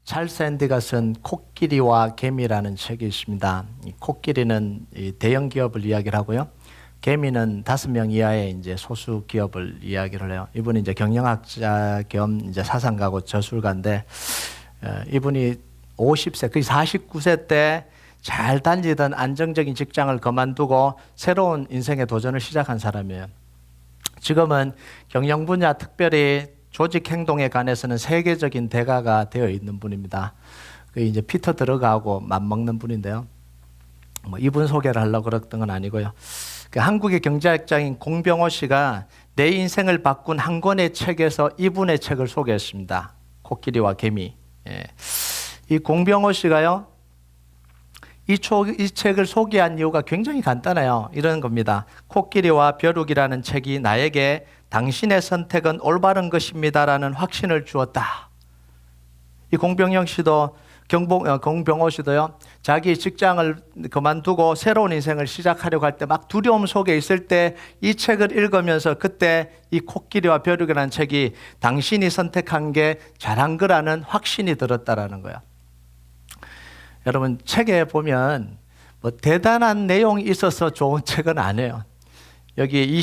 찰스 앤디가 쓴 코끼리와 개미라는 책이 있습니다. 이 코끼리는 이 대형 기업을 이야기를 하고요. 개미는 5명 이하의 이제 소수 기업을 이야기를 해요. 이분이 이제 경영학자 겸 이제 사상가고 저술가인데, 이분이 50세, 거의 49세 때 잘 다니던 안정적인 직장을 그만두고 새로운 인생의 도전을 시작한 사람이에요. 지금은 경영 분야, 특별히 조직 행동에 관해서는 세계적인 대가가 되어 있는 분입니다. 그 이제 피터 드러그하고 맞먹는 분인데요. 뭐 이분 소개를 하려고 그랬던 건 아니고요. 그 한국의 경제학자인 공병호 씨가 내 인생을 바꾼 한 권의 책에서 이분의 책을 소개했습니다. 코끼리와 개미. 이 공병호 씨가요, 이 책을 소개한 이유가 굉장히 간단해요. 이런 겁니다. 코끼리와 벼룩이라는 책이 나에게 당신의 선택은 올바른 것입니다라는 확신을 주었다. 이 공병호 씨도요, 자기 직장을 그만두고 새로운 인생을 시작하려고 할 때 막 두려움 속에 있을 때 이 책을 읽으면서 그때 이 코끼리와 벼룩이라는 책이 당신이 선택한 게 잘한 거라는 확신이 들었다라는 거예요. 여러분, 책에 보면 뭐 대단한 내용이 있어서 좋은 책은 아니에요. 여기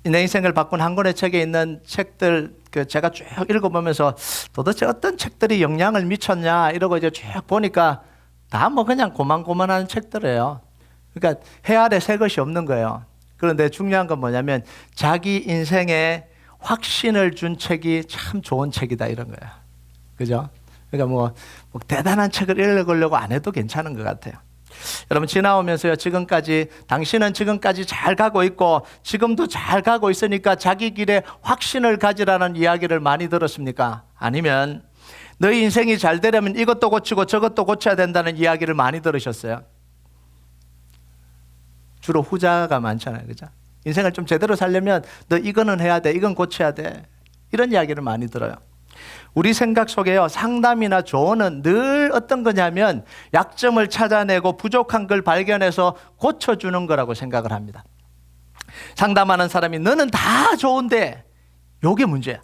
내 인생을 바꾼 한 권의 책에 있는 책들, 제가 쭉 읽어보면서 도대체 어떤 책들이 영향을 미쳤냐 이러고 이제 쭉 보니까 다 뭐 그냥 고만고만한 책들이에요. 그러니까 해 아래 새 것이 없는 거예요. 그런데 중요한 건 뭐냐면 자기 인생에 확신을 준 책이 참 좋은 책이다 이런 거예요. 그죠? 그러니까 뭐 대단한 책을 읽으려고 안 해도 괜찮은 것 같아요. 여러분, 지나오면서요, 당신은 지금까지 잘 가고 있고 지금도 잘 가고 있으니까 자기 길에 확신을 가지라는 이야기를 많이 들었습니까? 아니면 너희 인생이 잘 되려면 이것도 고치고 저것도 고쳐야 된다는 이야기를 많이 들으셨어요? 주로 후자가 많잖아요. 그죠? 인생을 좀 제대로 살려면 너 이거는 해야 돼, 이건 고쳐야 돼, 이런 이야기를 많이 들어요. 우리 생각 속에요, 상담이나 조언은 늘 어떤 거냐면 약점을 찾아내고 부족한 걸 발견해서 고쳐주는 거라고 생각을 합니다. 상담하는 사람이 너는 다 좋은데 요게 문제야.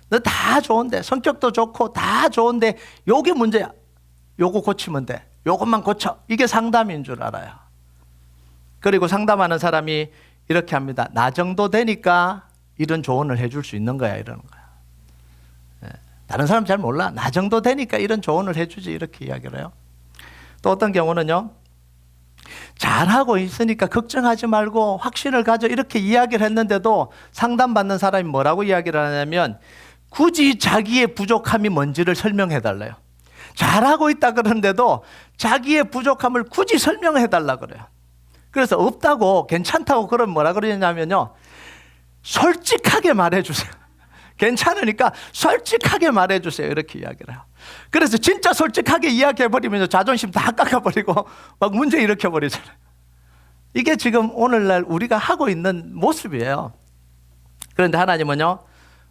너 다 좋은데, 성격도 좋고 다 좋은데 요게 문제야. 요거 고치면 돼. 요것만 고쳐. 이게 상담인 줄 알아요. 그리고 상담하는 사람이 이렇게 합니다. 나 정도 되니까 이런 조언을 해줄 수 있는 거야, 이러는 거야. 다른 사람 잘 몰라. 나 정도 되니까 이런 조언을 해주지, 이렇게 이야기를 해요. 또 어떤 경우는요, 잘하고 있으니까 걱정하지 말고 확신을 가져, 이렇게 이야기를 했는데도 상담받는 사람이 뭐라고 이야기를 하냐면 굳이 자기의 부족함이 뭔지를 설명해 달래요. 잘하고 있다 그러는데도 자기의 부족함을 굳이 설명해 달라 그래요. 그래서 없다고, 괜찮다고 그러면 뭐라 그러냐면요, 솔직하게 말해 주세요. 괜찮으니까 솔직하게 말해주세요, 이렇게 이야기를 해요. 그래서 진짜 솔직하게 이야기해버리면 자존심 다 깎아버리고 막 문제 일으켜버리잖아요. 이게 지금 오늘날 우리가 하고 있는 모습이에요. 그런데 하나님은요,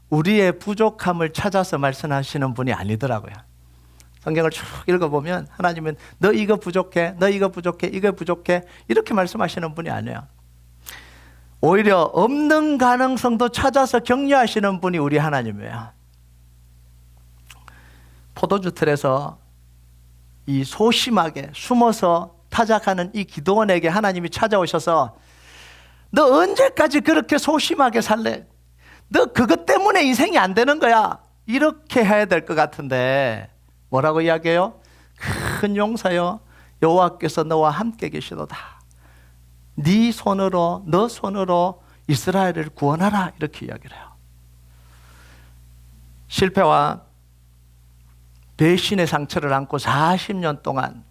우리의 부족함을 찾아서 말씀하시는 분이 아니더라고요. 성경을 쭉 읽어보면 하나님은 너 이거 부족해, 너 이거 부족해, 이거 부족해, 이렇게 말씀하시는 분이 아니에요. 오히려 없는 가능성도 찾아서 격려하시는 분이 우리 하나님이에요. 포도주 틀에서 이 소심하게 숨어서 타작하는 이 기도원에게 하나님이 찾아오셔서 너 언제까지 그렇게 소심하게 살래? 너 그것 때문에 인생이 안 되는 거야. 이렇게 해야 될 것 같은데 뭐라고 이야기해요? 큰 용사여, 여호와께서 너와 함께 계시도다. 네 손으로, 너 손으로 이스라엘을 구원하라, 이렇게 이야기를 해요. 실패와 배신의 상처를 안고 40년 동안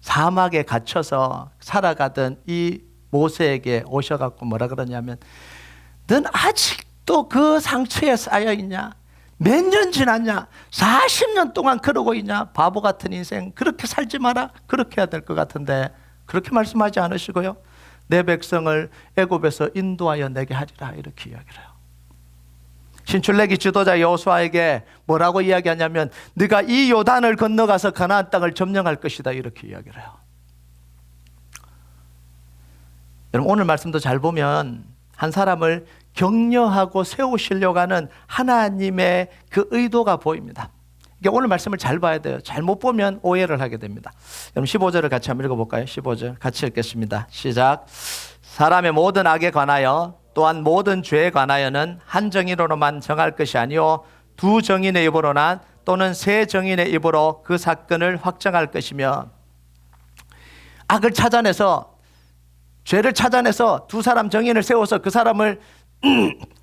사막에 갇혀서 살아가던 이 모세에게 오셔갖고 뭐라 그러냐면 넌 아직도 그 상처에 쌓여있냐? 몇 년 지났냐? 40년 동안 그러고 있냐? 바보 같은 인생, 그렇게 살지 마라. 그렇게 해야 될 것 같은데 그렇게 말씀하지 않으시고요, 내 백성을 애굽에서 인도하여 내게 하리라, 이렇게 이야기를 해요. 신출내기 지도자 여호수아에게 뭐라고 이야기하냐면 네가 이 요단을 건너가서 가나안 땅을 점령할 것이다, 이렇게 이야기를 해요. 여러분, 오늘 말씀도 잘 보면 한 사람을 격려하고 세우시려고 하는 하나님의 그 의도가 보입니다. 그러니까 오늘 말씀을 잘 봐야 돼요. 잘못 보면 오해를 하게 됩니다. 그럼 15절을 같이 한번 읽어볼까요? 15절 같이 읽겠습니다. 시작. 사람의 모든 악에 관하여 또한 모든 죄에 관하여는 한 정인으로만 정할 것이 아니요 두 정인의 입으로나 또는 세 정인의 입으로 그 사건을 확정할 것이며, 악을 찾아내서 죄를 찾아내서 두 사람 정인을 세워서 그 사람을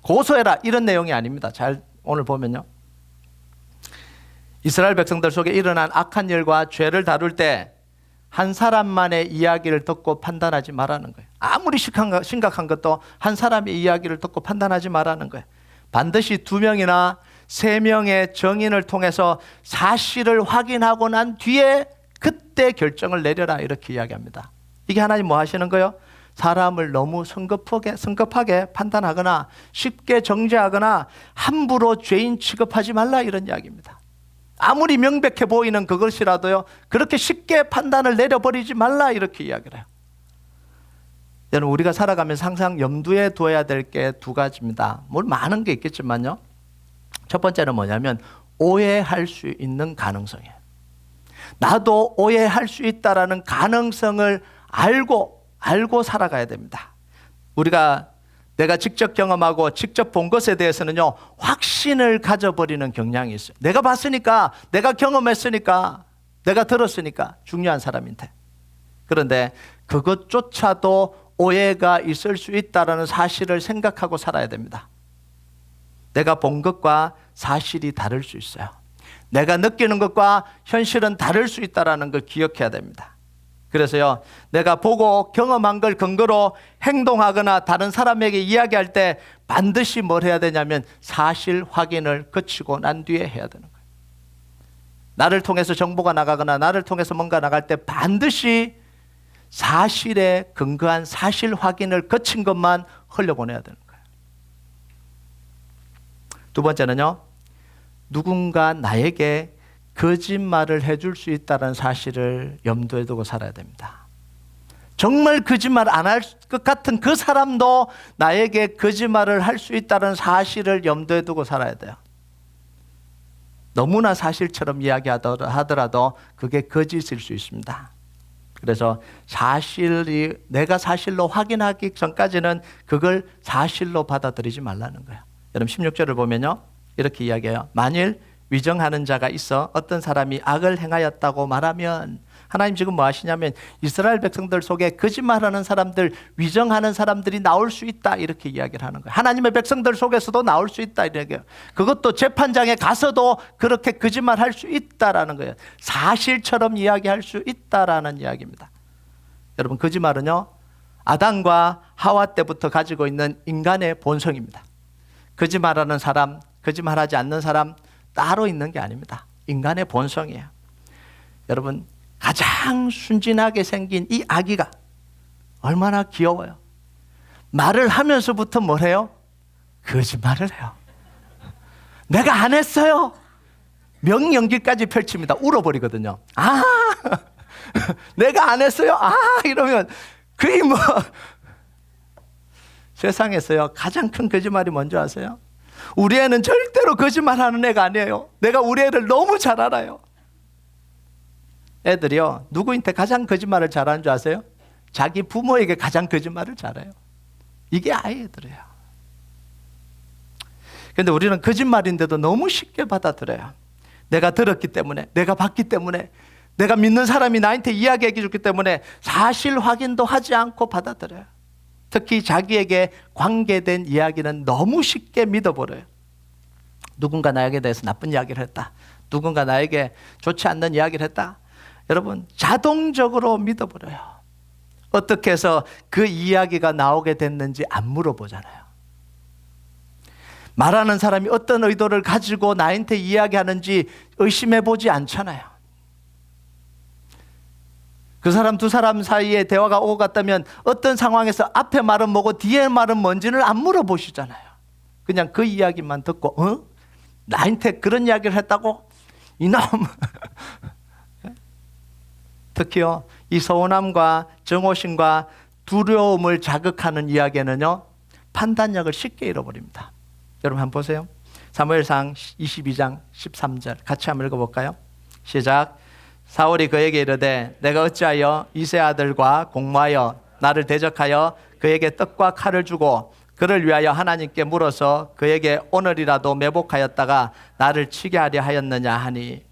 고소해라 이런 내용이 아닙니다. 잘 오늘 보면요, 이스라엘 백성들 속에 일어난 악한 일과 죄를 다룰 때 한 사람만의 이야기를 듣고 판단하지 말라는 거예요. 아무리 심각한 것도 한 사람의 이야기를 듣고 판단하지 말라는 거예요. 반드시 2명이나 3명의 정인을 통해서 사실을 확인하고 난 뒤에 그때 결정을 내려라 이렇게 이야기합니다. 이게 하나님 뭐 하시는 거예요? 사람을 너무 성급하게 판단하거나 쉽게 정죄하거나 함부로 죄인 취급하지 말라 이런 이야기입니다. 아무리 명백해 보이는 그것이라도요, 그렇게 쉽게 판단을 내려버리지 말라 이렇게 이야기를 해요. 여러분, 우리가 살아가면서 항상 염두에 둬야 될 게 2가지입니다. 물론 많은 게 있겠지만요, 첫 번째는 뭐냐면 오해할 수 있는 가능성이에요. 나도 오해할 수 있다라는 가능성을 알고 살아가야 됩니다. 내가 직접 경험하고 직접 본 것에 대해서는요, 확신을 가져버리는 경향이 있어요. 내가 봤으니까, 내가 경험했으니까, 내가 들었으니까 중요한 사람인데. 그런데 그것조차도 오해가 있을 수 있다는 사실을 생각하고 살아야 됩니다. 내가 본 것과 사실이 다를 수 있어요. 내가 느끼는 것과 현실은 다를 수 있다는 걸 기억해야 됩니다. 그래서요, 내가 보고 경험한 걸 근거로 행동하거나 다른 사람에게 이야기할 때 반드시 뭘 해야 되냐면 사실 확인을 거치고 난 뒤에 해야 되는 거예요. 나를 통해서 정보가 나가거나 나를 통해서 뭔가 나갈 때 반드시 사실에 근거한 사실 확인을 거친 것만 흘려보내야 되는 거예요. 2번째는요, 누군가 나에게 거짓말을 해줄 수 있다는 사실을 염두에 두고 살아야 됩니다. 정말 거짓말 안 할 것 같은 그 사람도 나에게 거짓말을 할 수 있다는 사실을 염두에 두고 살아야 돼요. 너무나 사실처럼 이야기하더라도 그게 거짓일 수 있습니다. 그래서 내가 사실로 확인하기 전까지는 그걸 사실로 받아들이지 말라는 거예요. 여러분 16절을 보면요, 이렇게 이야기해요. 만일 위정하는 자가 있어 어떤 사람이 악을 행하였다고 말하면, 하나님 지금 뭐 하시냐면 이스라엘 백성들 속에 거짓말하는 사람들, 위정하는 사람들이 나올 수 있다 이렇게 이야기를 하는 거예요. 하나님의 백성들 속에서도 나올 수 있다 이렇게. 그것도 재판장에 가서도 그렇게 거짓말할 수 있다라는 거예요. 사실처럼 이야기할 수 있다라는 이야기입니다. 여러분, 거짓말은요, 아담과 하와 때부터 가지고 있는 인간의 본성입니다. 거짓말하는 사람, 거짓말하지 않는 사람 따로 있는 게 아닙니다. 인간의 본성이에요. 여러분, 가장 순진하게 생긴 이 아기가 얼마나 귀여워요. 말을 하면서부터 뭘 해요? 거짓말을 해요. 내가 안 했어요. 명연기까지 펼칩니다. 울어버리거든요. 내가 안 했어요. 이러면 그게 뭐 세상에서요, 가장 큰 거짓말이 뭔지 아세요? 우리 애는 절대로 거짓말하는 애가 아니에요. 내가 우리 애를 너무 잘 알아요. 애들이요, 누구한테 가장 거짓말을 잘하는 줄 아세요? 자기 부모에게 가장 거짓말을 잘해요. 이게 아이들이에요. 그런데 우리는 거짓말인데도 너무 쉽게 받아들여요. 내가 들었기 때문에, 내가 봤기 때문에, 내가 믿는 사람이 나한테 이야기해 줬기 때문에 사실 확인도 하지 않고 받아들여요. 특히 자기에게 관계된 이야기는 너무 쉽게 믿어버려요. 누군가 나에게 대해서 나쁜 이야기를 했다, 누군가 나에게 좋지 않는 이야기를 했다, 여러분 자동적으로 믿어버려요. 어떻게 해서 그 이야기가 나오게 됐는지 안 물어보잖아요. 말하는 사람이 어떤 의도를 가지고 나한테 이야기하는지 의심해보지 않잖아요. 그 사람 두 사람 사이에 대화가 오고 갔다면 어떤 상황에서 앞에 말은 뭐고 뒤에 말은 뭔지를 안 물어보시잖아요. 그냥 그 이야기만 듣고 나한테 그런 이야기를 했다고? 이놈. 특히요, 이 서운함과 정오심과 두려움을 자극하는 이야기는요, 판단력을 쉽게 잃어버립니다. 여러분 한번 보세요. 사무엘상 22장 13절 같이 한번 읽어볼까요? 시작. 사울이 그에게 이르되 내가 어찌하여 이새 아들과 공모하여 나를 대적하여 그에게 떡과 칼을 주고 그를 위하여 하나님께 물어서 그에게 오늘이라도 매복하였다가 나를 치게 하려 하였느냐 하니,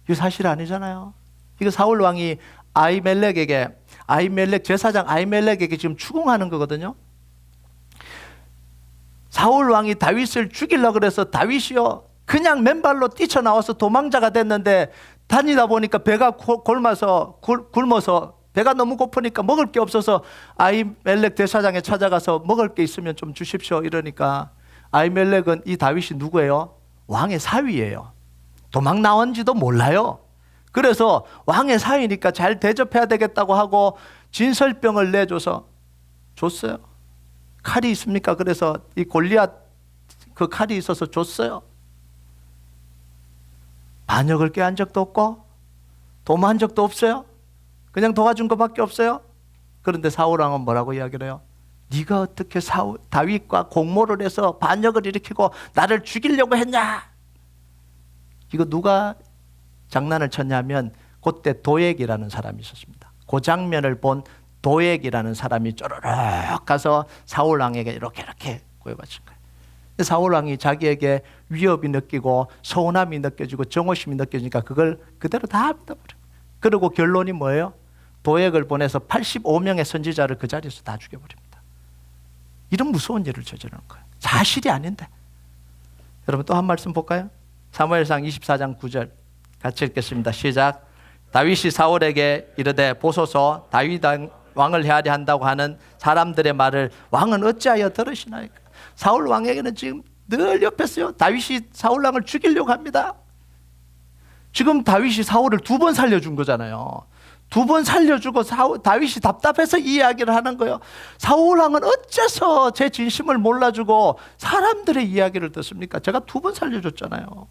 이거 사실 아니잖아요. 이거 사울 왕이 아히멜렉 제사장 아히멜렉에게 지금 추궁하는 거거든요. 사울 왕이 다윗을 죽이려고 그래서 다윗이요 그냥 맨발로 뛰쳐나와서 도망자가 됐는데 다니다 보니까 배가 굶어서 배가 너무 고프니까 먹을 게 없어서 아히멜렉 대사장에 찾아가서 먹을 게 있으면 좀 주십시오 이러니까, 아히멜렉은 이 다윗이 누구예요? 왕의 사위예요. 도망 나온지도 몰라요. 그래서 왕의 사위니까 잘 대접해야 되겠다고 하고 진설병을 내줘서 줬어요. 칼이 있습니까? 그래서 이 골리앗 그 칼이 있어서 줬어요. 반역을 꾀한 적도 없고 도모한 적도 없어요. 그냥 도와준 것밖에 없어요. 그런데 사울 왕은 뭐라고 이야기를 해요? 네가 어떻게 다윗과 공모를 해서 반역을 일으키고 나를 죽이려고 했냐? 이거 누가 장난을 쳤냐면 그때 도액이라는 사람이 있었습니다. 그 장면을 본 도액이라는 사람이 쪼르륵 가서 사울 왕에게 이렇게 구해바친 거예요. 사울 왕이 자기에게 위협이 느끼고 서운함이 느껴지고 정오심이 느껴지니까 그걸 그대로 다 믿어버려요. 그리고 결론이 뭐예요? 도액을 보내서 85명의 선지자를 그 자리에서 다 죽여버립니다. 이런 무서운 일을 저지르는 거예요. 사실이 아닌데. 여러분 또 한 말씀 볼까요? 사무엘상 24장 9절 같이 읽겠습니다. 시작. 다윗이 사울에게 이르되 보소서 다윗 왕을 헤아려 한다고 하는 사람들의 말을 왕은 어찌하여 들으시나이까? 사울 왕에게는 지금 늘 옆에서요 다윗이 사울 왕을 죽이려고 합니다. 지금 다윗이 사울을 2번 살려준 거잖아요. 2번 살려주고 다윗이 답답해서 이 이야기를 하는 거예요. 사울 왕은 어째서 제 진심을 몰라주고 사람들의 이야기를 듣습니까? 제가 2번 살려줬잖아요.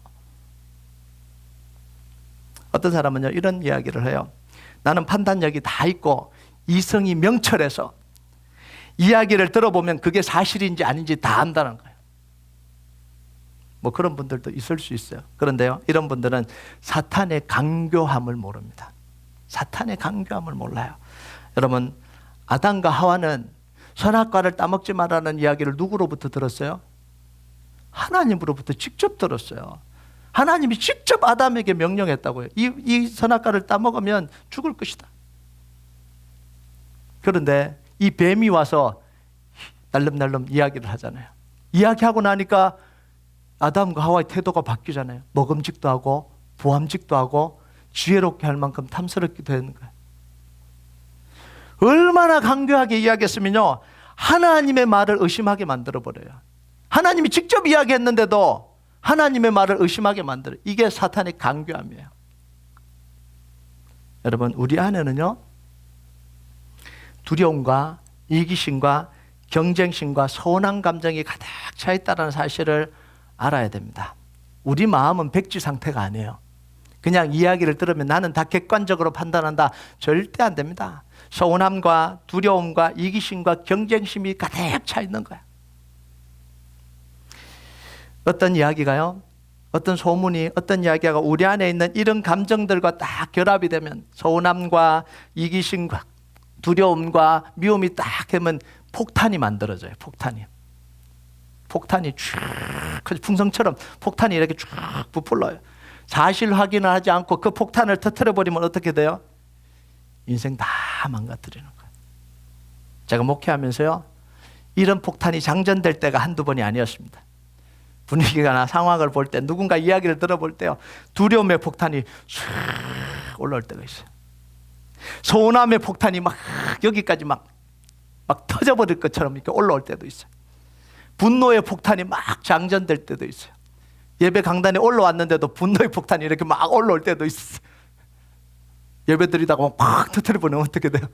어떤 사람은요 이런 이야기를 해요. 나는 판단력이 다 있고 이성이 명철해서 이야기를 들어보면 그게 사실인지 아닌지 다 안다는 거예요. 뭐 그런 분들도 있을 수 있어요. 그런데요 이런 분들은 사탄의 강교함을 모릅니다. 사탄의 강교함을 몰라요. 여러분 아담과 하와는 선악과를 따먹지 말라는 이야기를 누구로부터 들었어요? 하나님으로부터 직접 들었어요. 하나님이 직접 아담에게 명령했다고요. 이 선악과를 따먹으면 죽을 것이다. 그런데 이 뱀이 와서 날름날름 이야기를 하잖아요. 이야기하고 나니까 아담과 하와의 태도가 바뀌잖아요. 먹음직도 하고 보암직도 하고 지혜롭게 할 만큼 탐스럽기도 하는 거예요. 얼마나 강교하게 이야기했으면요 하나님의 말을 의심하게 만들어버려요. 하나님이 직접 이야기했는데도 하나님의 말을 의심하게 만들어요. 이게 사탄의 강교함이에요. 여러분 우리 안에는요 두려움과 이기심과 경쟁심과 서운한 감정이 가득 차 있다는 사실을 알아야 됩니다. 우리 마음은 백지 상태가 아니에요. 그냥 이야기를 들으면 나는 다 객관적으로 판단한다. 절대 안 됩니다. 서운함과 두려움과 이기심과 경쟁심이 가득 차 있는 거예요. 어떤 이야기가요, 어떤 소문이, 어떤 이야기가 우리 안에 있는 이런 감정들과 딱 결합이 되면 서운함과 이기심과 두려움과 미움이 딱 되면 폭탄이 만들어져요. 폭탄이 쭉 풍선처럼 폭탄이 이렇게 쭉 부풀러요. 사실 확인을 하지 않고 그 폭탄을 터뜨려버리면 어떻게 돼요? 인생 다 망가뜨리는 거예요. 제가 목회하면서요 이런 폭탄이 장전될 때가 한두 번이 아니었습니다. 분위기가나 상황을 볼 때, 누군가 이야기를 들어볼 때요 두려움의 폭탄이 쑥 올라올 때가 있어요. 서운함의 폭탄이 막 여기까지 막 터져버릴 것처럼 이렇게 올라올 때도 있어요. 분노의 폭탄이 막 장전될 때도 있어요. 예배 강단에 올라왔는데도 분노의 폭탄이 이렇게 막 올라올 때도 있어요. 예배 드리다가 막 터뜨려버리면 어떻게 돼요?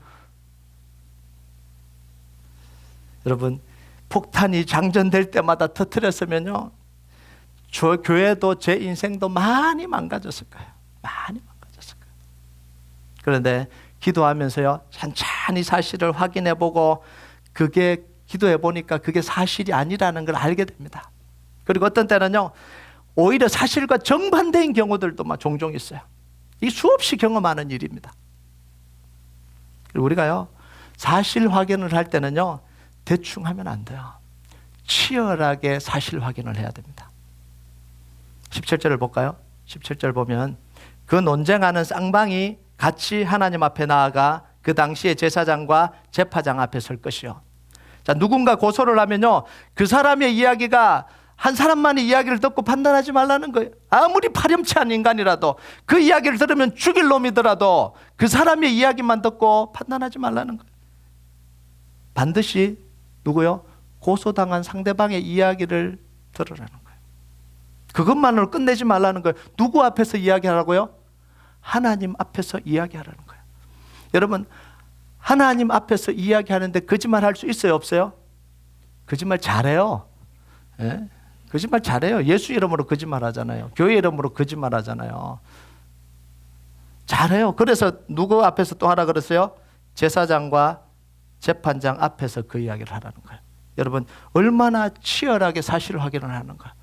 여러분 폭탄이 장전될 때마다 터뜨렸으면요 저 교회도 제 인생도 많이 망가졌을 거예요. 많이 망가졌을 거예요. 그런데 기도하면서요 천천히 사실을 확인해보고 그게 기도해보니까 그게 사실이 아니라는 걸 알게 됩니다. 그리고 어떤 때는요 오히려 사실과 정반대인 경우들도 막 종종 있어요. 이 수없이 경험하는 일입니다. 그리고 우리가요, 사실 확인을 할 때는요, 대충 하면 안 돼요. 치열하게 사실 확인을 해야 됩니다. 17절을 볼까요? 17절 보면 그 논쟁하는 쌍방이 같이 하나님 앞에 나아가 그 당시에 제사장과 재판장 앞에 설 것이요. 자, 누군가 고소를 하면요, 그 사람의 이야기가 한 사람만의 이야기를 듣고 판단하지 말라는 거예요. 아무리 파렴치한 인간이라도 그 이야기를 들으면 죽일 놈이더라도 그 사람의 이야기만 듣고 판단하지 말라는 거예요. 반드시 누구요? 고소당한 상대방의 이야기를 들으라는 거예요. 그것만으로 끝내지 말라는 거예요. 누구 앞에서 이야기하라고요? 하나님 앞에서 이야기하라는 거예요. 여러분, 하나님 앞에서 이야기하는데 거짓말 할 수 있어요, 없어요? 거짓말 잘해요. 예? 거짓말 잘해요. 예수 이름으로 거짓말 하잖아요. 교회 이름으로 거짓말 하잖아요. 잘해요. 그래서 누구 앞에서 또 하라 그랬어요? 제사장과 재판장 앞에서 그 이야기를 하라는 거예요. 여러분, 얼마나 치열하게 사실 확인을 하는가.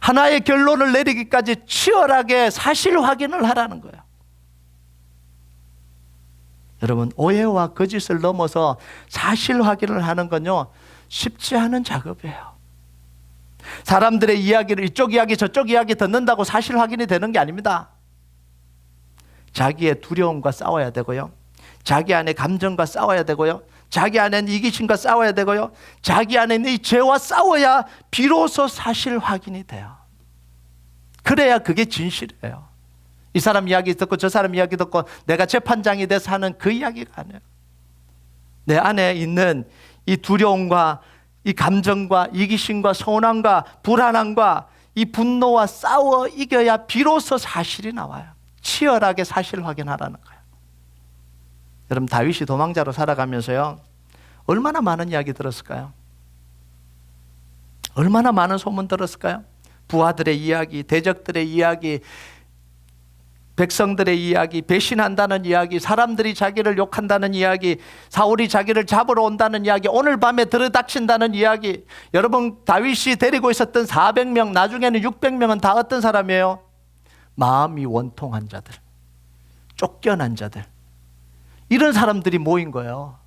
하나의 결론을 내리기까지 치열하게 사실 확인을 하라는 거예요. 여러분, 오해와 거짓을 넘어서 사실 확인을 하는 건요, 쉽지 않은 작업이에요. 사람들의 이야기를 이쪽 이야기 저쪽 이야기 듣는다고 사실 확인이 되는 게 아닙니다. 자기의 두려움과 싸워야 되고요, 자기 안에 감정과 싸워야 되고요, 자기 안에 이기심과 싸워야 되고요, 자기 안에 이 죄와 싸워야 비로소 사실 확인이 돼요. 그래야 그게 진실이에요. 이 사람 이야기 듣고 저 사람 이야기 듣고 내가 재판장이 돼서 하는 그 이야기가 아니에요. 내 안에 있는 이 두려움과 이 감정과 이기심과 서운함과 불안함과 이 분노와 싸워 이겨야 비로소 사실이 나와요. 치열하게 사실 확인하라는 거예요. 여러분, 다윗이 도망자로 살아가면서요, 얼마나 많은 이야기 들었을까요? 얼마나 많은 소문 들었을까요? 부하들의 이야기, 대적들의 이야기, 백성들의 이야기, 배신한다는 이야기, 사람들이 자기를 욕한다는 이야기, 사울이 자기를 잡으러 온다는 이야기, 오늘 밤에 들이닥친다는 이야기. 여러분, 다윗이 데리고 있었던 400명, 나중에는 600명은 다 어떤 사람이에요? 마음이 원통한 자들, 쫓겨난 자들, 이런 사람들이 모인 거예요.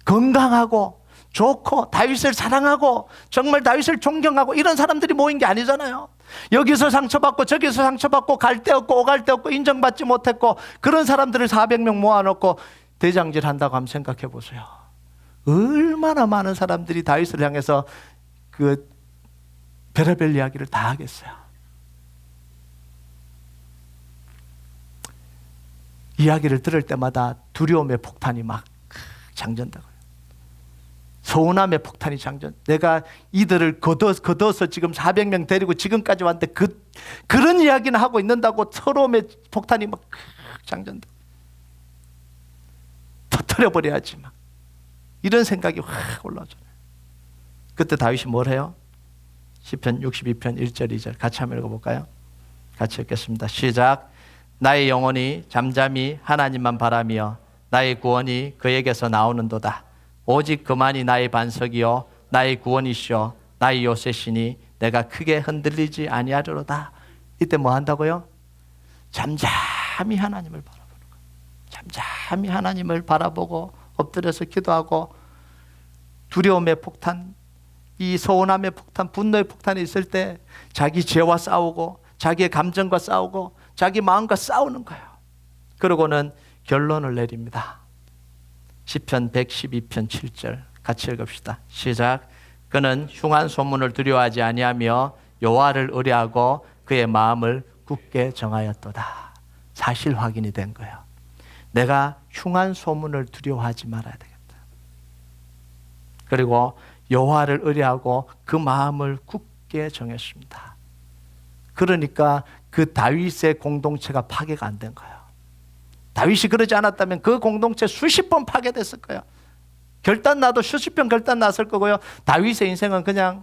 건강하고 좋고 다윗을 사랑하고 정말 다윗을 존경하고 이런 사람들이 모인 게 아니잖아요. 여기서 상처받고 저기서 상처받고 갈 데 없고 오갈 데 없고 인정받지 못했고 그런 사람들을 400명 모아놓고 대장질 한다고 한번 생각해 보세요. 얼마나 많은 사람들이 다윗을 향해서 그 별의별 이야기를 다 하겠어요. 이야기를 들을 때마다 두려움의 폭탄이 막 장전되고요. 서운함의 폭탄이 장전. 내가 이들을 거둬서 지금 400명 데리고 지금까지 왔는데 그런 이야기는 하고 있는다고 서러움의 폭탄이 막 장전되고 터뜨려버려야지 막 이런 생각이 확 올라오잖아요. 그때 다윗이 뭘 해요? 시편 62편 1절 2절 같이 한번 읽어볼까요? 같이 읽겠습니다. 시작. 나의 영혼이 잠잠히 하나님만 바라며 나의 구원이 그에게서 나오는도다. 오직 그만이 나의 반석이요 나의 구원이시요 나의 요새시니 내가 크게 흔들리지 아니하리로다. 이때 뭐 한다고요? 잠잠히 하나님을 바라보는 거예요. 잠잠히 하나님을 바라보고 엎드려서 기도하고 두려움의 폭탄, 이 서운함의 폭탄, 분노의 폭탄이 있을 때 자기 죄와 싸우고 자기의 감정과 싸우고 자기 마음과 싸우는 거예요. 그러고는 결론을 내립니다. 시편 112편 7절 같이 읽읍시다. 시작. 그는 흉한 소문을 두려워하지 아니하며 여호와를 의뢰하고 그의 마음을 굳게 정하였도다. 사실 확인이 된 거예요. 내가 흉한 소문을 두려워하지 말아야 되겠다. 그리고 여호와를 의뢰하고 그 마음을 굳게 정했습니다. 그러니까 그 다윗의 공동체가 파괴가 안 된 거예요. 다윗이 그러지 않았다면 그 공동체 수십 번 파괴됐을 거예요. 결단 나도 수십 번 결단 났을 거고요. 다윗의 인생은 그냥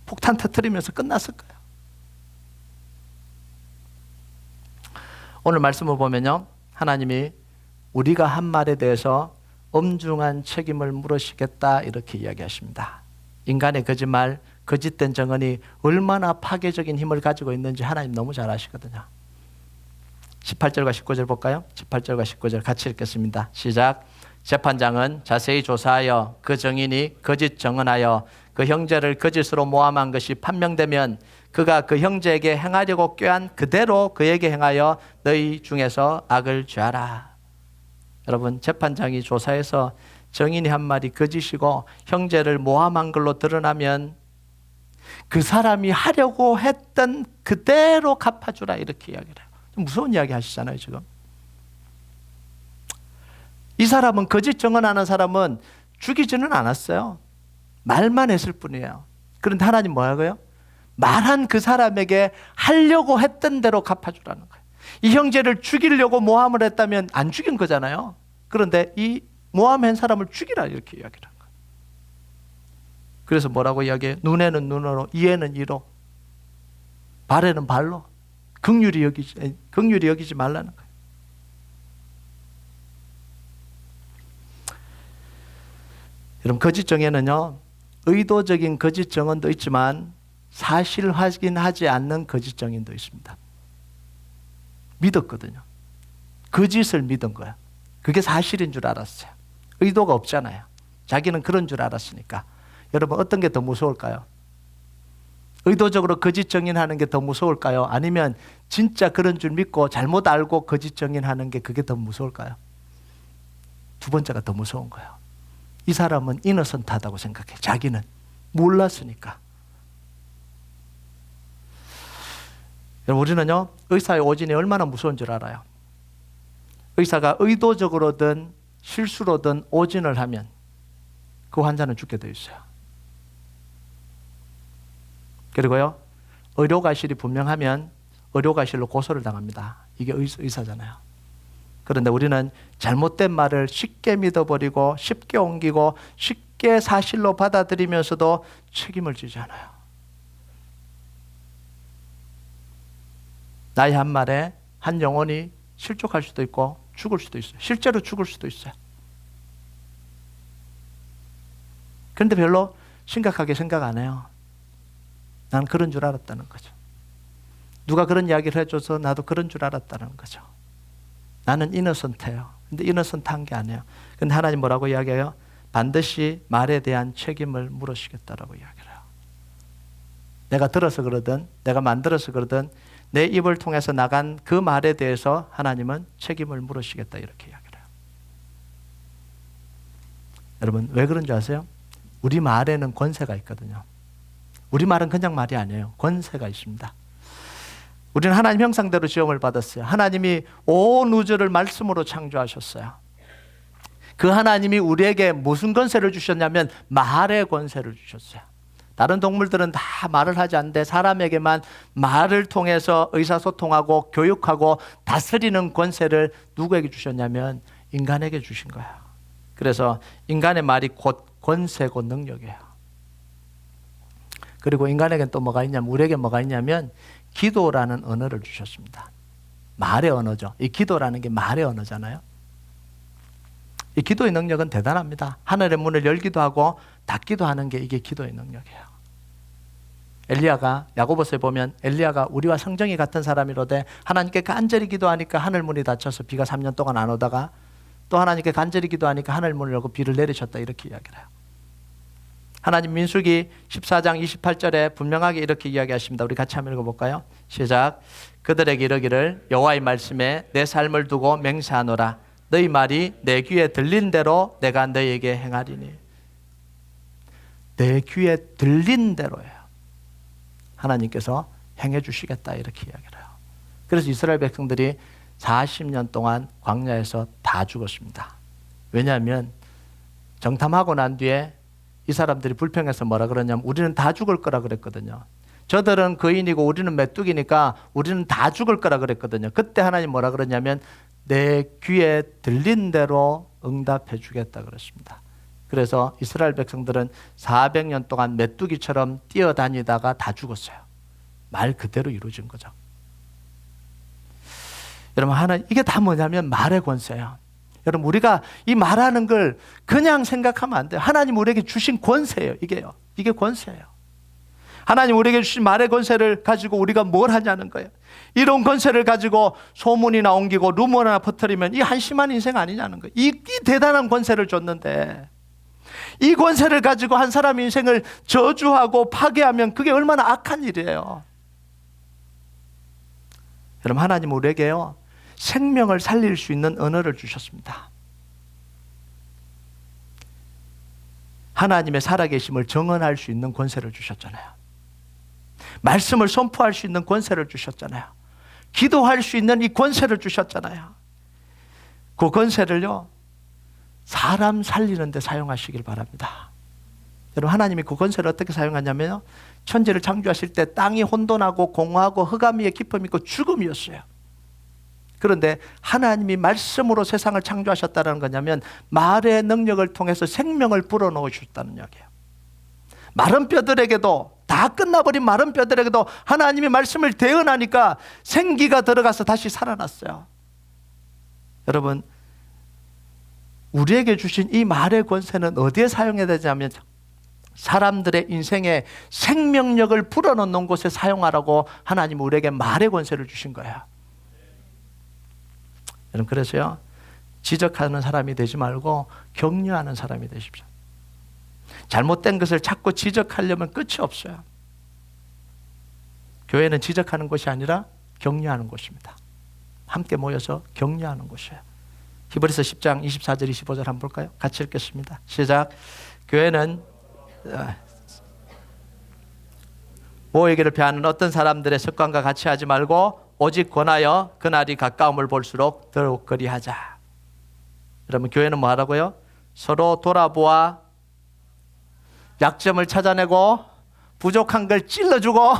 폭탄 터뜨리면서 끝났을 거예요. 오늘 말씀을 보면요, 하나님이 우리가 한 말에 대해서 엄중한 책임을 물으시겠다 이렇게 이야기하십니다. 인간의 거짓말, 거짓된 정언이 얼마나 파괴적인 힘을 가지고 있는지 하나님 너무 잘 아시거든요. 18절과 19절 볼까요? 18절과 19절 같이 읽겠습니다. 시작. 재판장은 자세히 조사하여 그 증인이 거짓 정언하여 그 형제를 거짓으로 모함한 것이 판명되면 그가 그 형제에게 행하려고 꾀한 그대로 그에게 행하여 너희 중에서 악을 죄하라. 여러분, 재판장이 조사해서 증인이 한 말이 거짓이고 형제를 모함한 걸로 드러나면 그 사람이 하려고 했던 그대로 갚아주라, 이렇게 이야기를 해요. 좀 무서운 이야기 하시잖아요, 지금. 이 사람은, 거짓 증언하는 사람은 죽이지는 않았어요. 말만 했을 뿐이에요. 그런데 하나님 뭐라고요? 말한 그 사람에게 하려고 했던 대로 갚아주라는 거예요. 이 형제를 죽이려고 모함을 했다면 안 죽인 거잖아요. 그런데 이 모함한 사람을 죽이라, 이렇게 이야기를 한 거예요. 그래서 뭐라고 이야기해요? 눈에는 눈으로, 이에는 이로, 발에는 발로 긍휼히 여기지 말라는 거예요. 여러분, 거짓 정에는요, 의도적인 거짓 정언도 있지만 사실 확인하지 않는 거짓 정인도 있습니다. 믿었거든요. 거짓을 믿은 거야. 그게 사실인 줄 알았어요. 의도가 없잖아요. 자기는 그런 줄 알았으니까. 여러분, 어떤 게 더 무서울까요? 의도적으로 거짓 정인하는 게 더 무서울까요? 아니면 진짜 그런 줄 믿고 잘못 알고 거짓 정인하는 게 그게 더 무서울까요? 두 번째가 더 무서운 거예요. 이 사람은 이너선트하다고 생각해. 자기는 몰랐으니까. 우리는요, 의사의 오진이 얼마나 무서운 줄 알아요. 의사가 의도적으로든 실수로든 오진을 하면 그 환자는 죽게 돼 있어요. 그리고요, 의료과실이 분명하면 의료과실로 고소를 당합니다. 이게 의사잖아요. 그런데 우리는 잘못된 말을 쉽게 믿어버리고 쉽게 옮기고 쉽게 사실로 받아들이면서도 책임을 지지 않아요. 나의 한 말에 한 영혼이 실족할 수도 있고 죽을 수도 있어요. 실제로 죽을 수도 있어요. 그런데 별로 심각하게 생각 안 해요. 난 그런 줄 알았다는 거죠. 누가 그런 이야기를 해줘서 나도 그런 줄 알았다는 거죠. 나는 이너선트예요. 근데 이너선트한 게 아니에요. 근데 하나님 뭐라고 이야기해요? 반드시 말에 대한 책임을 물으시겠다라고 이야기를 해요. 내가 들어서 그러든 내가 만들어서 그러든 내 입을 통해서 나간 그 말에 대해서 하나님은 책임을 물으시겠다, 이렇게 이야기를 해요. 여러분, 왜 그런 줄 아세요? 우리 말에는 권세가 있거든요. 우리 말은 그냥 말이 아니에요. 권세가 있습니다. 우리는 하나님 형상대로 지음을 받았어요. 하나님이 온 우주를 말씀으로 창조하셨어요. 그 하나님이 우리에게 무슨 권세를 주셨냐면 말의 권세를 주셨어요. 다른 동물들은 다 말을 하지 않는데 사람에게만 말을 통해서 의사소통하고 교육하고 다스리는 권세를 누구에게 주셨냐면 인간에게 주신 거예요. 그래서 인간의 말이 곧 권세고 능력이에요. 그리고 인간에게는 또 뭐가 있냐면, 우리에게 뭐가 있냐면 기도라는 언어를 주셨습니다. 말의 언어죠. 이 기도라는 게 말의 언어잖아요. 이 기도의 능력은 대단합니다. 하늘의 문을 열기도 하고 닫기도 하는 게 이게 기도의 능력이에요. 엘리야가, 야고보서에 보면 엘리야가 우리와 성정이 같은 사람이로되 하나님께 간절히 기도하니까 하늘 문이 닫혀서 비가 3년 동안 안 오다가 또 하나님께 간절히 기도하니까 하늘 문을 열고 비를 내리셨다, 이렇게 이야기를 해요. 하나님 민수기 14장 28절에 분명하게 이렇게 이야기하십니다. 우리 같이 한번 읽어볼까요? 시작. 그들에게 이르기를 여호와의 말씀에 내 삶을 두고 맹세하노라. 너희 말이 내 귀에 들린 대로 내가 너희에게 행하리니. 내 귀에 들린 대로예요. 하나님께서 행해 주시겠다, 이렇게 이야기를 해요. 그래서 이스라엘 백성들이 40년 동안 광야에서 다 죽었습니다. 왜냐하면 정탐하고 난 뒤에 이 사람들이 불평해서 뭐라 그러냐면 우리는 다 죽을 거라 그랬거든요. 저들은 거인이고 우리는 메뚜기니까 우리는 다 죽을 거라 그랬거든요. 그때 하나님 뭐라 그러냐면 내 귀에 들린 대로 응답해 주겠다 그랬습니다. 그래서 이스라엘 백성들은 400년 동안 메뚜기처럼 뛰어다니다가 다 죽었어요. 말 그대로 이루어진 거죠. 여러분, 이게 다 뭐냐면 말의 권세예요. 여러분, 우리가 이 말하는 걸 그냥 생각하면 안 돼요. 하나님 우리에게 주신 권세예요. 이게요. 이게 권세예요. 하나님 우리에게 주신 말의 권세를 가지고 우리가 뭘 하냐는 거예요. 이런 권세를 가지고 소문이나 옮기고 루머나 퍼뜨리면 이 한심한 인생 아니냐는 거예요. 이 대단한 권세를 줬는데 이 권세를 가지고 한 사람의 인생을 저주하고 파괴하면 그게 얼마나 악한 일이에요. 여러분, 하나님 우리에게요, 생명을 살릴 수 있는 언어를 주셨습니다. 하나님의 살아계심을 정언할 수 있는 권세를 주셨잖아요. 말씀을 선포할 수 있는 권세를 주셨잖아요. 기도할 수 있는 이 권세를 주셨잖아요. 그 권세를요, 사람 살리는 데 사용하시길 바랍니다. 여러분, 하나님이 그 권세를 어떻게 사용하냐면요, 천지를 창조하실 때 땅이 혼돈하고 공허하고 흑암 위에 기쁨이 있고 죽음이었어요. 그런데 하나님이 말씀으로 세상을 창조하셨다는 거냐면 말의 능력을 통해서 생명을 불어넣으셨다는 이야기예요. 마른 뼈들에게도, 다 끝나버린 마른 뼈들에게도 하나님이 말씀을 대언하니까 생기가 들어가서 다시 살아났어요. 여러분, 우리에게 주신 이 말의 권세는 어디에 사용해야 되냐면 사람들의 인생에 생명력을 불어넣는 곳에 사용하라고 하나님 우리에게 말의 권세를 주신 거예요. 여러분, 그래서요, 지적하는 사람이 되지 말고 격려하는 사람이 되십시오. 잘못된 것을 자꾸 지적하려면 끝이 없어요. 교회는 지적하는 곳이 아니라 격려하는 곳입니다. 함께 모여서 격려하는 곳이에요. 히브리서 10장 24절 25절 한번 볼까요? 같이 읽겠습니다. 시작. 교회는 모이기를 피하는 어떤 사람들의 습관과 같이 하지 말고 오직 권하여 그날이 가까움을 볼수록 더욱 그리하자. 여러분, 교회는 뭐 하라고요? 서로 돌아보아 약점을 찾아내고 부족한 걸 찔러주고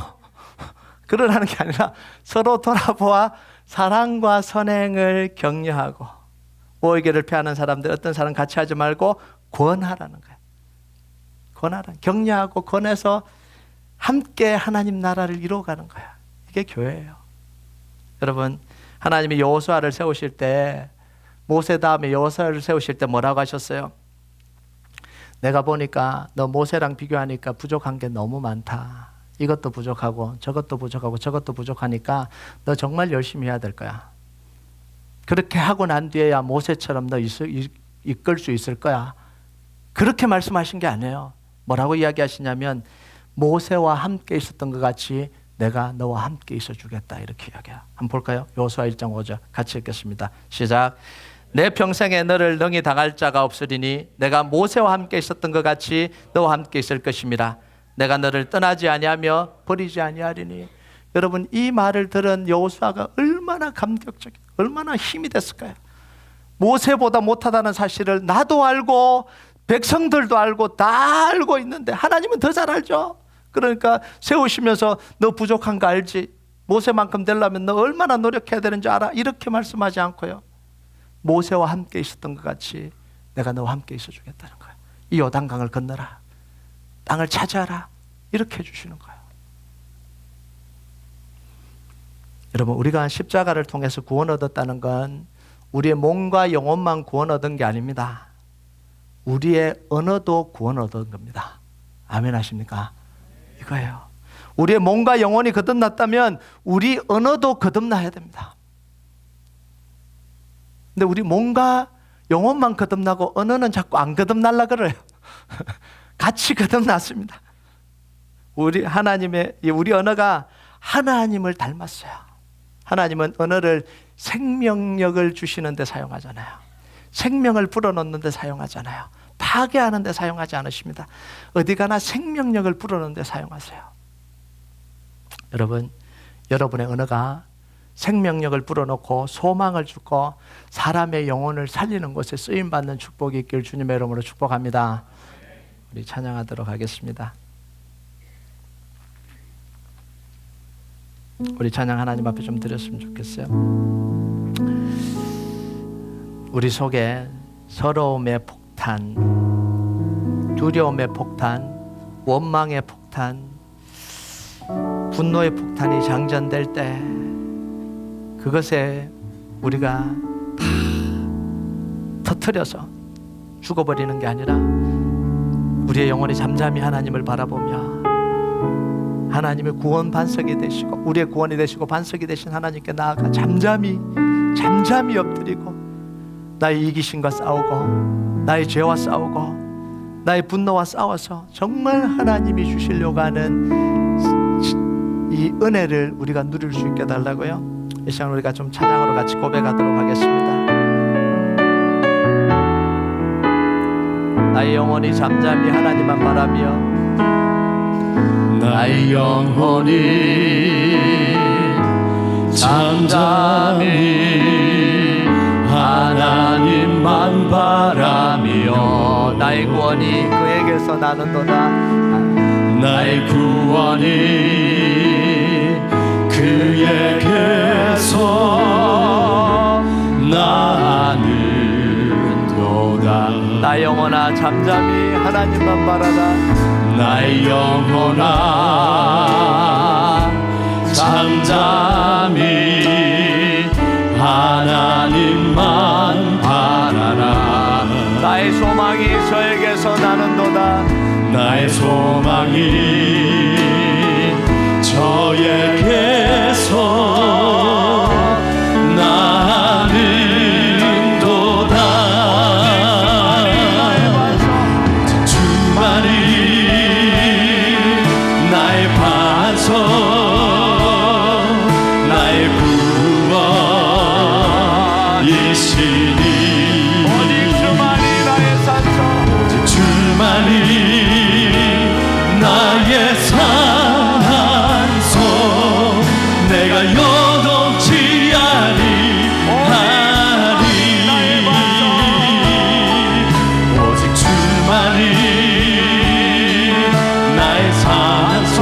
그러라는 게 아니라 서로 돌아보아 사랑과 선행을 격려하고 모이기를 피하는 사람들, 어떤 사람 같이 하지 말고 권하라는 거예요. 권하라. 격려하고 권해서 함께 하나님 나라를 이루어가는 거야. 이게 교회예요. 여러분, 하나님이 여호수아를 세우실 때, 모세 다음에 여호수아를 세우실 때 뭐라고 하셨어요? 내가 보니까 너 모세랑 비교하니까 부족한 게 너무 많다. 이것도 부족하고 저것도 부족하고 저것도 부족하니까 너 정말 열심히 해야 될 거야. 그렇게 하고 난 뒤에야 모세처럼 너 이끌 수 있을 거야. 그렇게 말씀하신 게 아니에요. 뭐라고 이야기하시냐면 모세와 함께 있었던 것 같이 내가 너와 함께 있어 주겠다, 이렇게 이야기해요. 한번 볼까요? 여호수아 1장 5절 같이 읽겠습니다. 시작. 내 평생에 너를 능히 당할 자가 없으리니 내가 모세와 함께 있었던 것 같이 너와 함께 있을 것임이라. 내가 너를 떠나지 아니하며 버리지 아니하리니. 여러분, 이 말을 들은 여호수아가 얼마나 감격적이고 얼마나 힘이 됐을까요? 모세보다 못하다는 사실을 나도 알고 백성들도 알고 다 알고 있는데 하나님은 더 잘 알죠. 그러니까 세우시면서 너 부족한 거 알지? 모세만큼 되려면 너 얼마나 노력해야 되는지 알아? 이렇게 말씀하지 않고요, 모세와 함께 있었던 것 같이 내가 너와 함께 있어 주겠다는 거예요. 이 요단강을 건너라, 땅을 차지하라, 이렇게 해주시는 거예요. 여러분, 우리가 십자가를 통해서 구원 얻었다는 건 우리의 몸과 영혼만 구원 얻은 게 아닙니다. 우리의 언어도 구원 얻은 겁니다. 아멘 하십니까? 이거예요. 우리의 몸과 영혼이 거듭났다면 우리 언어도 거듭나야 됩니다. 근데 우리 몸과 영혼만 거듭나고 언어는 자꾸 안 거듭날라 그래요. 같이 거듭났습니다. 우리 언어가 하나님을 닮았어요. 하나님은 언어를 생명력을 주시는 데 사용하잖아요. 생명을 불어넣는 데 사용하잖아요. 파괴하는 데 사용하지 않으십니다. 어디 가나 생명력을 불어넣는 데 사용하세요. 여러분, 여러분의 언어가 생명력을 불어넣고 소망을 주고 사람의 영혼을 살리는 곳에 쓰임받는 축복이 있길 주님의 이름으로 축복합니다. 우리 찬양하도록 하겠습니다. 우리 찬양 하나님 앞에 좀 드렸으면 좋겠어요. 우리 속에 서러움의 폭탄, 두려움의 폭탄, 원망의 폭탄, 분노의 폭탄이 장전될 때 그것에 우리가 다 흐트려서 죽어버리는 게 아니라 우리의 영혼이 잠잠히 하나님을 바라보며 하나님의 구원 반석이 되시고 우리의 구원이 되시고 반석이 되신 하나님께 나아가 잠잠히 엎드리고 나의 이기심과 싸우고 나의 죄와 싸우고 나의 분노와 싸워서 정말 하나님이 주시려고 하는 이 은혜를 우리가 누릴 수 있게 달라고요. 이 시간 우리가 좀 찬양으로 같이 고백하도록 하겠습니다. 나의 영혼이 잠잠히 하나님만 바라며 나의 영혼이 잠잠히 하나님만 바라며 나의 구원이 그에게서 나는도다. 나의 구원이 그에게서 나는도다. 나의 영혼아 잠잠히 하나님만 바라라. 나의 영혼아 잠잠히 하나님만 바라라. 나의 소망이 저에게서 나는도다. 나의 소망이 저에게서 나는도다. 주만이 나의 반석 나의 구원이시니 오직 주만이 나의 산소 주만이 나의 산소 내가 요동치 아니하리. 오직 주만이 나의 산소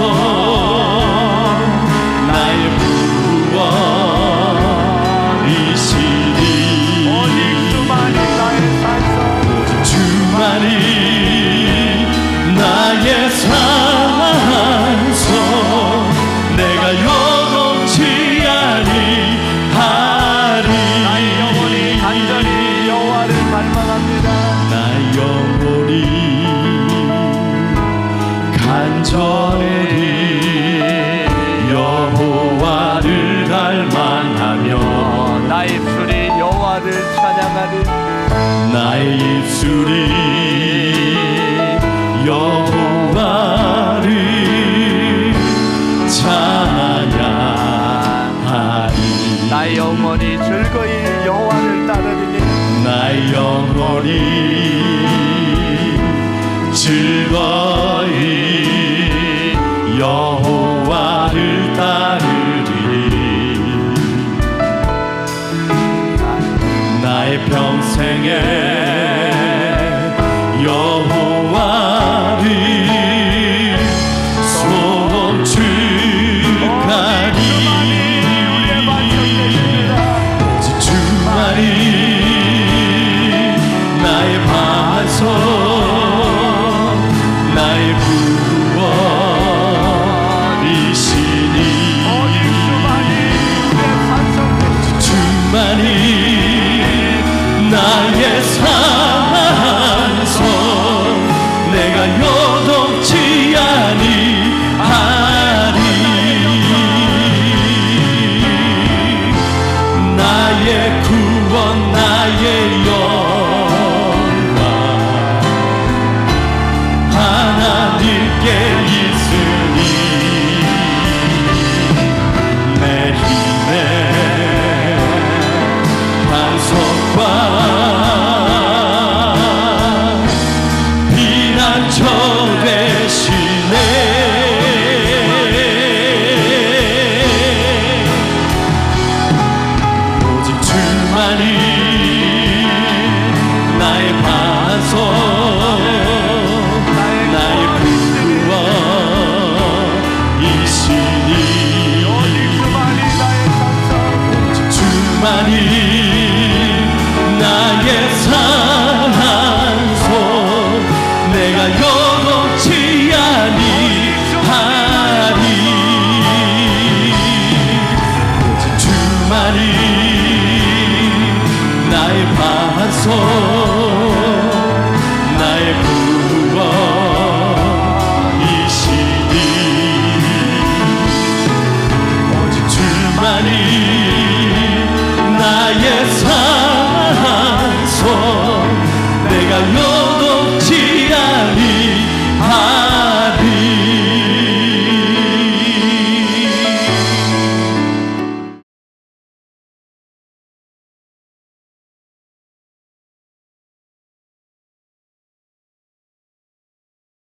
나의 구원이시니 오직 주만이 나의 산소 오직 주만이 나의 산소 내가 요동치 아니하리. 나의 영혼이 간절히 여호와를 갈망합니다. 나의 영혼이 간절히 여호와를 갈망하며 나의 입술이 여호와를 찬양하리. 나의 입술이 여호와를 찬양하리. 나의 영혼이 즐거이 여호와를 따르리니 나의 영혼이 즐거이 여호와를 따르리니 나의 평생에